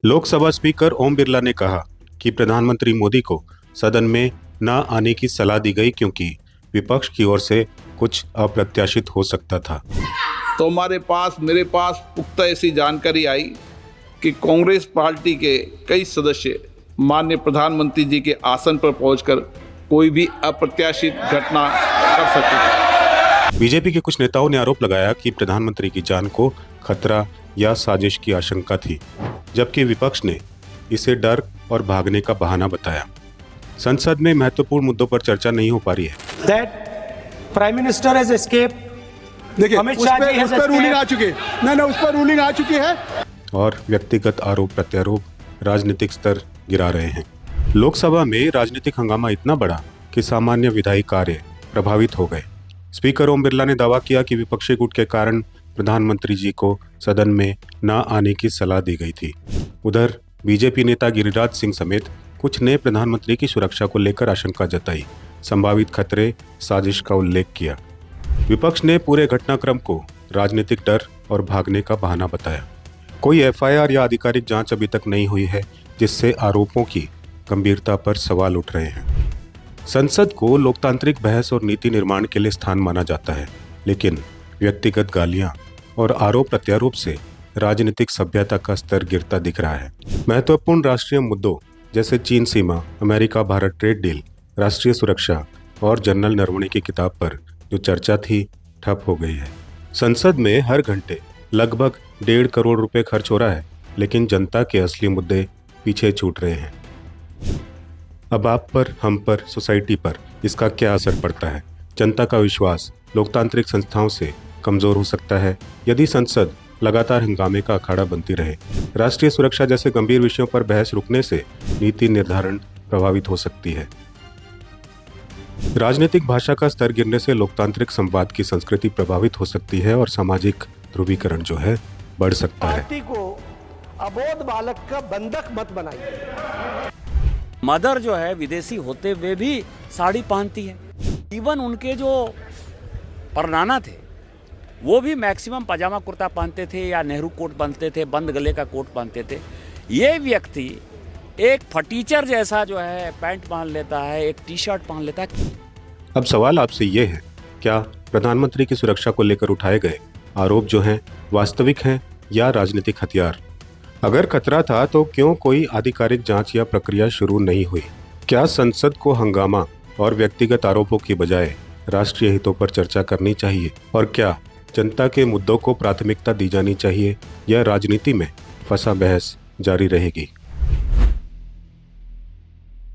Lok Sabha speaker Om Birla ने कहा कि प्रधानमंत्री मोदी को सदन में न आने की सलाह दी गई क्योंकि विपक्ष की ओर से कुछ अप्रत्याशित हो सकता था। तो मेरे पास पुख्ता ऐसी जानकारी आई कि कांग्रेस पार्टी के कई सदस्य माननीय प्रधानमंत्री जी के आसन पर पहुंचकर कोई भी अप्रत्याशित घटना कर सकते थे। बीजेपी के कुछ नेताओं ने आरोप लगाया कि प्रधानमंत्री की जान को खतरा या साजिश की आशंका थी, जबकि विपक्ष ने इसे डर और भागने का बहाना बताया। संसद में महत्वपूर्ण मुद्दों पर चर्चा नहीं हो पा रही है। Prime minister has escaped. देखिए, उस पर रूलिंग आ चुकी है। उस पर रूलिंग आ चुकी है और व्यक्तिगत आरोप प्रत्यारोप राजनीतिक स्तर गिरा रहे हैं। लोकसभा में राजनीतिक हंगामा इतना बड़ा कि सामान्य विधायी कार्य प्रभावित हो गए। स्पीकर ओम बिरला ने दावा किया कि विपक्षी गुट के कारण प्रधानमंत्री जी को सदन में न आने की सलाह दी गई थी। उधर बीजेपी नेता गिरिराज सिंह समेत कुछ ने प्रधानमंत्री की सुरक्षा को लेकर आशंका जताई, संभावित खतरे, साजिश का उल्लेख किया। विपक्ष ने पूरे घटनाक्रम को राजनीतिक डर और भागने का बहाना बताया। कोई एफआईआर या आधिकारिक जांच अभी तक नहीं हुई है, जिससे आरोपों की गंभीरता पर सवाल उठ रहे हैं। संसद को लोकतांत्रिक बहस और नीति निर्माण के लिए स्थान माना जाता है, लेकिन व्यक्तिगत गालियां और आरोप प्रत्यारोप से राजनीतिक सभ्यता का स्तर गिरता दिख रहा है। महत्वपूर्ण राष्ट्रीय मुद्दों जैसे चीन सीमा, अमेरिका भारत ट्रेड डील, राष्ट्रीय सुरक्षा और जनरल नरवणे की किताब पर जो चर्चा थी, ठप हो गई है। संसद में हर घंटे लगभग 1.5 करोड़ रुपए खर्च हो रहा है, लेकिन जनता के असली मुद्दे पीछे छूट रहे हैं। अब आप पर, हम पर, सोसाइटी पर इसका क्या असर पड़ता है? जनता का विश्वास लोकतांत्रिक संस्थाओं से कमजोर हो सकता है यदि संसद लगातार हंगामे का अखाड़ा बनती रहे। राष्ट्रीय सुरक्षा जैसे गंभीर विषयों पर बहस रुकने से नीति निर्धारण प्रभावित हो सकती है। राजनीतिक भाषा का स्तर गिरने से लोकतांत्रिक संवाद की संस्कृति प्रभावित हो सकती है और सामाजिक ध्रुवीकरण जो है बढ़ सकता है। पार्टी को अबोध बालक का बंधक मत बनाइए। मदर जो है विदेशी होते हुए भी साड़ी पहनती है। इवन उनके जो परनाना थे वो भी मैक्सिमम पजामा कुर्ता पहनते थे या नेहरू कोट पहनते थे, बंद गले का कोट पहनते थे। ये व्यक्ति एक फटीचर जैसा जो है पैंट पहन लेता है, एक टी शर्ट पहन लेता है। अब सवाल आपसे ये है, क्या प्रधानमंत्री की सुरक्षा को लेकर उठाए गए आरोप जो हैं वास्तविक हैं या राजनीतिक हथियार? अगर खतरा था तो क्यों कोई आधिकारिक जांच या प्रक्रिया शुरू नहीं हुई? क्या संसद को हंगामा और व्यक्तिगत आरोपों की बजाय राष्ट्रीय हितों पर चर्चा करनी चाहिए? और क्या जनता के मुद्दों को प्राथमिकता दी जानी चाहिए या राजनीति में फंसा बहस जारी रहेगी?